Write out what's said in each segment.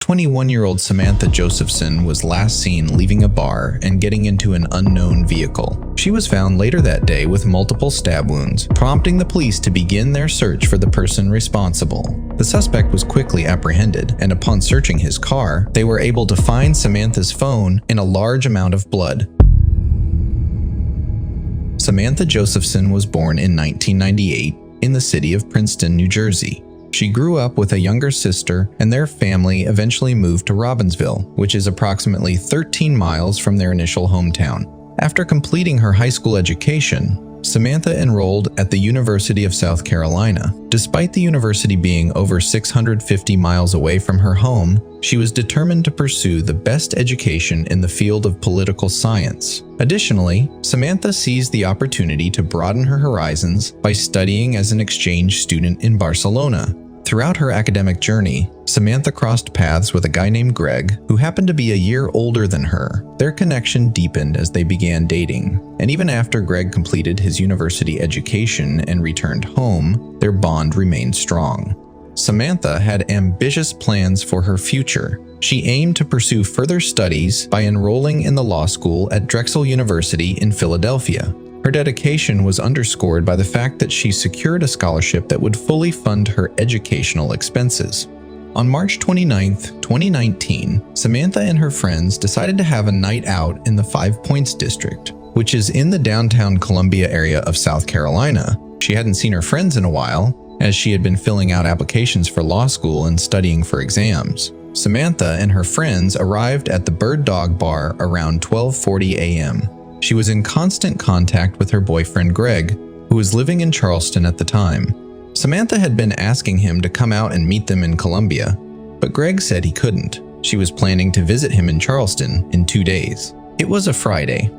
21-year-old Samantha Josephson was last seen leaving a bar and getting into an unknown vehicle. She was found later that day with multiple stab wounds, prompting the police to begin their search for the person responsible. The suspect was quickly apprehended, and upon searching his car, they were able to find Samantha's phone in a large amount of blood. Samantha Josephson was born in 1998 in the city of Princeton, New Jersey. She grew up with a younger sister, and their family eventually moved to Robbinsville, which is approximately 13 miles from their initial hometown. After completing her high school education, Samantha enrolled at the University of South Carolina. Despite the university being over 650 miles away from her home, she was determined to pursue the best education in the field of political science. Additionally, Samantha seized the opportunity to broaden her horizons by studying as an exchange student in Barcelona. Throughout her academic journey, Samantha crossed paths with a guy named Greg, who happened to be a year older than her. Their connection deepened as they began dating, and even after Greg completed his university education and returned home, their bond remained strong. Samantha had ambitious plans for her future. She aimed to pursue further studies by enrolling in the law school at Drexel University in Philadelphia. Her dedication was underscored by the fact that she secured a scholarship that would fully fund her educational expenses. On March 29, 2019, Samantha and her friends decided to have a night out in the Five Points District, which is in the downtown Columbia area of South Carolina. She hadn't seen her friends in a while, as she had been filling out applications for law school and studying for exams. Samantha and her friends arrived at the Bird Dog Bar around 12:40 a.m. She was in constant contact with her boyfriend Greg, who was living in Charleston at the time. Samantha had been asking him to come out and meet them in Columbia, but Greg said he couldn't. She was planning to visit him in Charleston in 2 days. It was a Friday,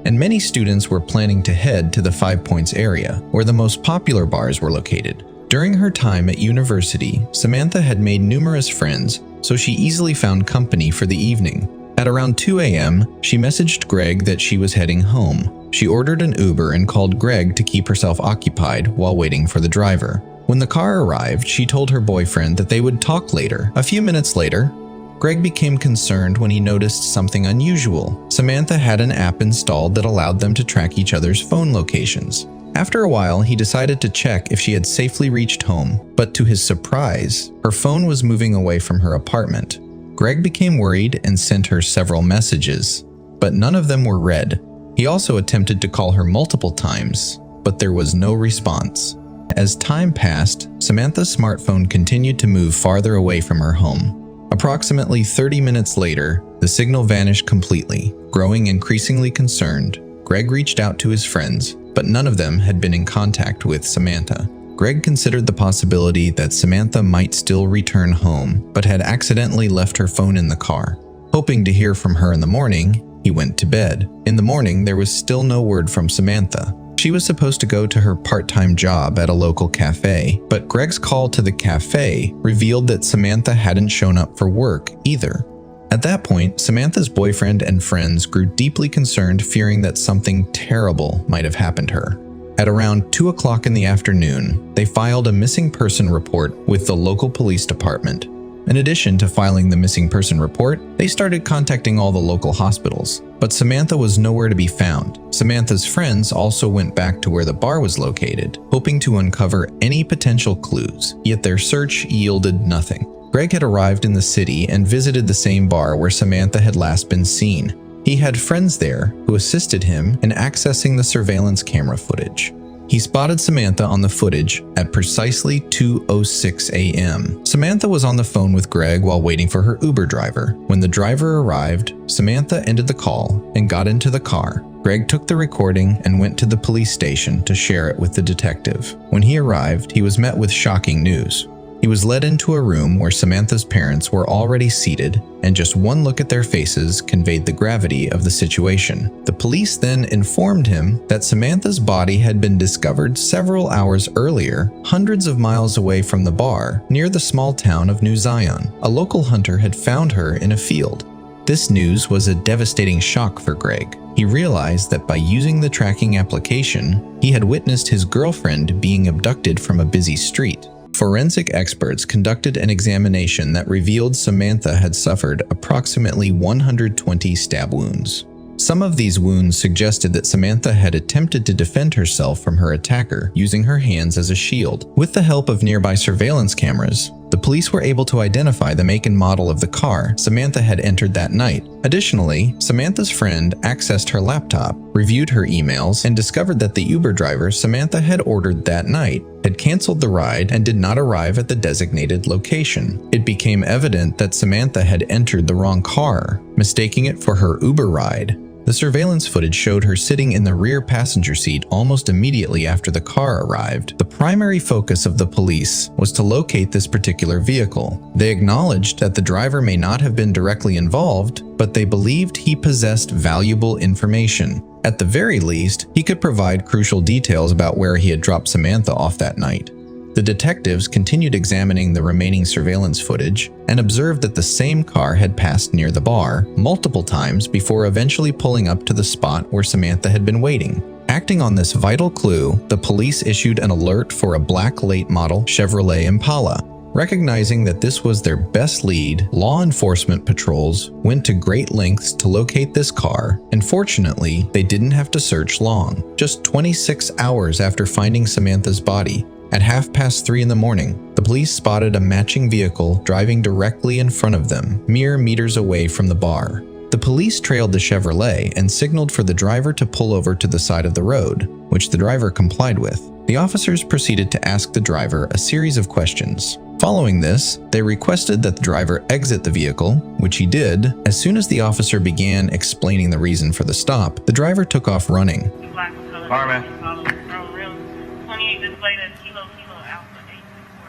and many students were planning to head to the Five Points area, where the most popular bars were located. During her time at university, Samantha had made numerous friends, so she easily found company for the evening. At around 2 a.m., she messaged Greg that she was heading home. She ordered an Uber and called Greg to keep herself occupied while waiting for the driver. When the car arrived, she told her boyfriend that they would talk later. A few minutes later, Greg became concerned when he noticed something unusual. Samantha had an app installed that allowed them to track each other's phone locations. After a while, he decided to check if she had safely reached home, but to his surprise, her phone was moving away from her apartment. Greg became worried and sent her several messages, but none of them were read. He also attempted to call her multiple times, but there was no response. As time passed, Samantha's smartphone continued to move farther away from her home. Approximately 30 minutes later, the signal vanished completely. Growing increasingly concerned, Greg reached out to his friends, but none of them had been in contact with Samantha. Greg considered the possibility that Samantha might still return home, but had accidentally left her phone in the car. Hoping to hear from her in the morning, he went to bed. In the morning, there was still no word from Samantha. She was supposed to go to her part-time job at a local cafe, but Greg's call to the cafe revealed that Samantha hadn't shown up for work either. At that point, Samantha's boyfriend and friends grew deeply concerned, fearing that something terrible might have happened to her. At around 2 o'clock in the afternoon, they filed a missing person report with the local police department. In addition to filing the missing person report, they started contacting all the local hospitals, but Samantha was nowhere to be found. Samantha's friends also went back to where the bar was located, hoping to uncover any potential clues, yet their search yielded nothing. Greg had arrived in the city and visited the same bar where Samantha had last been seen. He had friends there who assisted him in accessing the surveillance camera footage. He spotted Samantha on the footage at precisely 2:06 a.m. Samantha was on the phone with Greg while waiting for her Uber driver. When the driver arrived, Samantha ended the call and got into the car. Greg took the recording and went to the police station to share it with the detective. When he arrived, he was met with shocking news. He was led into a room where Samantha's parents were already seated, and just one look at their faces conveyed the gravity of the situation. The police then informed him that Samantha's body had been discovered several hours earlier, hundreds of miles away from the bar, near the small town of New Zion. A local hunter had found her in a field. This news was a devastating shock for Greg. He realized that by using the tracking application, he had witnessed his girlfriend being abducted from a busy street. Forensic experts conducted an examination that revealed Samantha had suffered approximately 120 stab wounds. Some of these wounds suggested that Samantha had attempted to defend herself from her attacker using her hands as a shield. With the help of nearby surveillance cameras, the police were able to identify the make and model of the car Samantha had entered that night. Additionally, Samantha's friend accessed her laptop, reviewed her emails, and discovered that the Uber driver Samantha had ordered that night had canceled the ride and did not arrive at the designated location. It became evident that Samantha had entered the wrong car, mistaking it for her Uber ride. The surveillance footage showed her sitting in the rear passenger seat almost immediately after the car arrived. The primary focus of the police was to locate this particular vehicle. They acknowledged that the driver may not have been directly involved, but they believed he possessed valuable information. At the very least, he could provide crucial details about where he had dropped Samantha off that night. The detectives continued examining the remaining surveillance footage and observed that the same car had passed near the bar multiple times before eventually pulling up to the spot where Samantha had been waiting. Acting on this vital clue, the police issued an alert for a black late-model Chevrolet Impala. Recognizing that this was their best lead, law enforcement patrols went to great lengths to locate this car, and fortunately, they didn't have to search long. Just 26 hours after finding Samantha's body, at 3:30 in the morning, the police spotted a matching vehicle driving directly in front of them, mere meters away from the bar. The police trailed the Chevrolet and signaled for the driver to pull over to the side of the road, which the driver complied with. The officers proceeded to ask the driver a series of questions. Following this, they requested that the driver exit the vehicle, which he did. As soon as the officer began explaining the reason for the stop, the driver took off running. All right, man.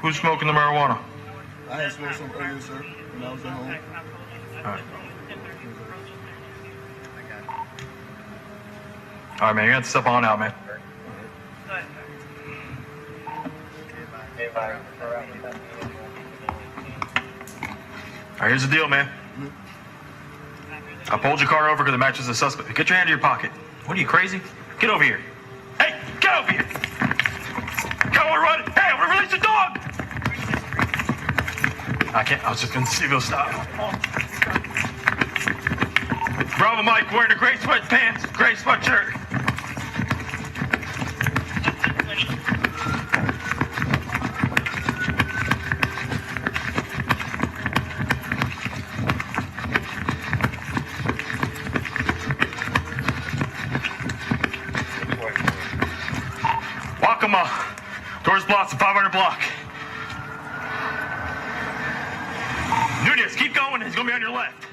Who's smoking the marijuana? I had smoked some earlier, sir, when I was at home. All right, man, you got to step on out, man. All right, here's the deal, man. I pulled your car over because it matches the suspect. Get your hand in your pocket. What are you, crazy? Get over here. Hey, get over here. Come on, run. Hey, I'm gonna release the dog. I can't. I was just gonna see if he'll stop. Bravo Mike wearing a gray sweatpants, gray sweatshirt. Wakima, doors blocked to 500 block. Nunez, keep going. He's gonna be on your left.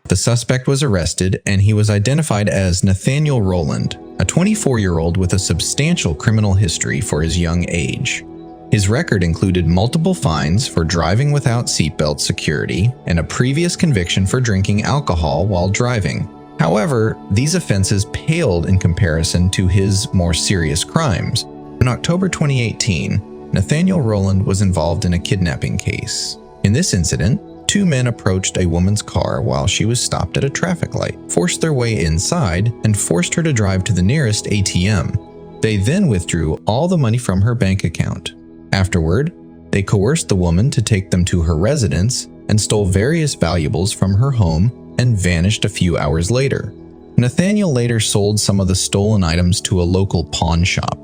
The suspect was arrested, and he was identified as Nathaniel Rowland, a 24-year-old with a substantial criminal history for his young age. His record included multiple fines for driving without seatbelt security and a previous conviction for drinking alcohol while driving. However, these offenses paled in comparison to his more serious crimes. In October 2018, Nathaniel Rowland was involved in a kidnapping case. In this incident, two men approached a woman's car while she was stopped at a traffic light, forced their way inside, and forced her to drive to the nearest ATM. They then withdrew all the money from her bank account. Afterward, they coerced the woman to take them to her residence and stole various valuables from her home and vanished a few hours later. Nathaniel later sold some of the stolen items to a local pawn shop.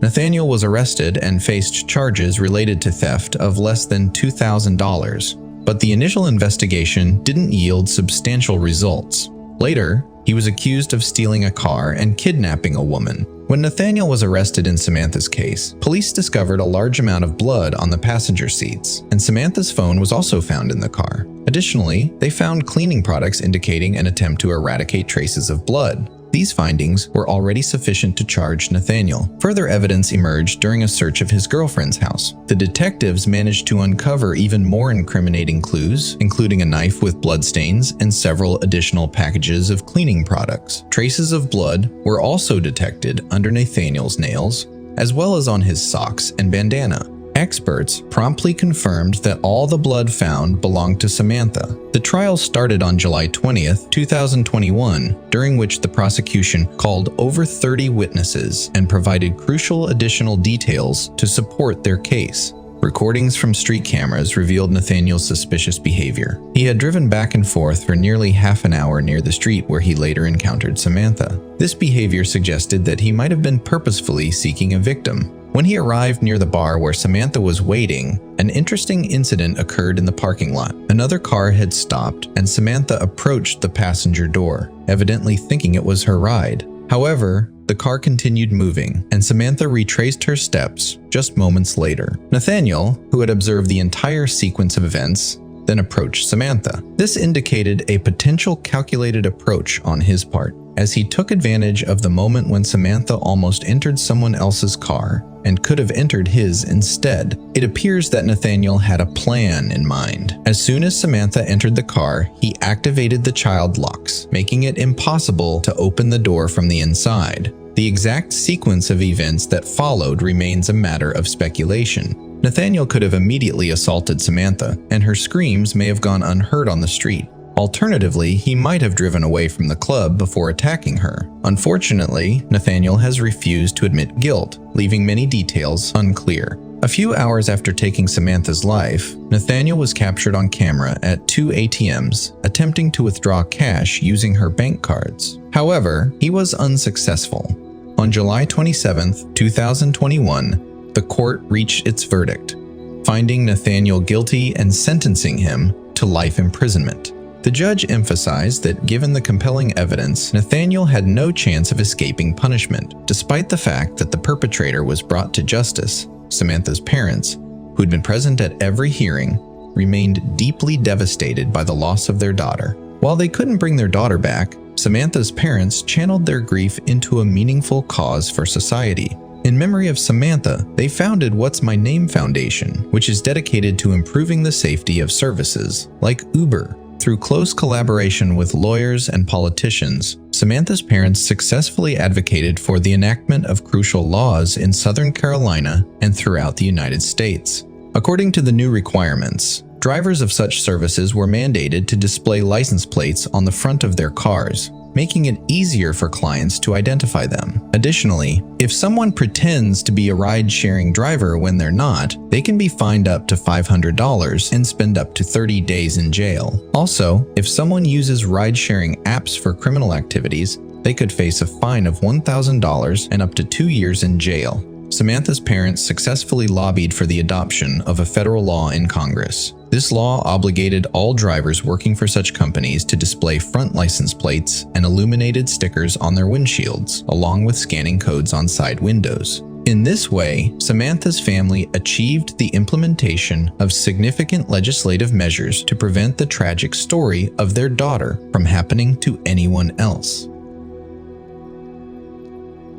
Nathaniel was arrested and faced charges related to theft of less than $2,000. But the initial investigation didn't yield substantial results. Later, he was accused of stealing a car and kidnapping a woman. When Nathaniel was arrested in Samantha's case, police discovered a large amount of blood on the passenger seats, and Samantha's phone was also found in the car. Additionally, they found cleaning products indicating an attempt to eradicate traces of blood. These findings were already sufficient to charge Nathaniel. Further evidence emerged during a search of his girlfriend's house. The detectives managed to uncover even more incriminating clues, including a knife with bloodstains and several additional packages of cleaning products. Traces of blood were also detected under Nathaniel's nails, as well as on his socks and bandana. Experts promptly confirmed that all the blood found belonged to Samantha. The trial started on July 20th, 2021, during which the prosecution called over 30 witnesses and provided crucial additional details to support their case. Recordings from street cameras revealed Nathaniel's suspicious behavior. He had driven back and forth for nearly half an hour near the street where he later encountered Samantha. This behavior suggested that he might have been purposefully seeking a victim. When he arrived near the bar where Samantha was waiting, an interesting incident occurred in the parking lot. Another car had stopped, and Samantha approached the passenger door, evidently thinking it was her ride. However, the car continued moving, and Samantha retraced her steps just moments later. Nathaniel, who had observed the entire sequence of events, then approached Samantha. This indicated a potential calculated approach on his part, as he took advantage of the moment when Samantha almost entered someone else's car and could have entered his instead. It appears that Nathaniel had a plan in mind. As soon as Samantha entered the car, he activated the child locks, making it impossible to open the door from the inside. The exact sequence of events that followed remains a matter of speculation. Nathaniel could have immediately assaulted Samantha, and her screams may have gone unheard on the street. Alternatively, he might have driven away from the club before attacking her. Unfortunately, Nathaniel has refused to admit guilt, leaving many details unclear. A few hours after taking Samantha's life, Nathaniel was captured on camera at 2 ATMs attempting to withdraw cash using her bank cards. However, he was unsuccessful. On July 27, 2021, the court reached its verdict, finding Nathaniel guilty and sentencing him to life imprisonment. The judge emphasized that given the compelling evidence, Nathaniel had no chance of escaping punishment, despite the fact that the perpetrator was brought to justice. Samantha's parents, who had been present at every hearing, remained deeply devastated by the loss of their daughter. While they couldn't bring their daughter back, Samantha's parents channeled their grief into a meaningful cause for society. In memory of Samantha, they founded What's My Name Foundation, which is dedicated to improving the safety of services like Uber. Through close collaboration with lawyers and politicians, Samantha's parents successfully advocated for the enactment of crucial laws in Southern Carolina and throughout the United States. According to the new requirements, drivers of such services were mandated to display license plates on the front of their cars, making it easier for clients to identify them. Additionally, if someone pretends to be a ride-sharing driver when they're not, they can be fined up to $500 and spend up to 30 days in jail. Also, if someone uses ride-sharing apps for criminal activities, they could face a fine of $1,000 and up to 2 years in jail. Samantha's parents successfully lobbied for the adoption of a federal law in Congress. This law obligated all drivers working for such companies to display front license plates and illuminated stickers on their windshields, along with scanning codes on side windows. In this way, Samantha's family achieved the implementation of significant legislative measures to prevent the tragic story of their daughter from happening to anyone else.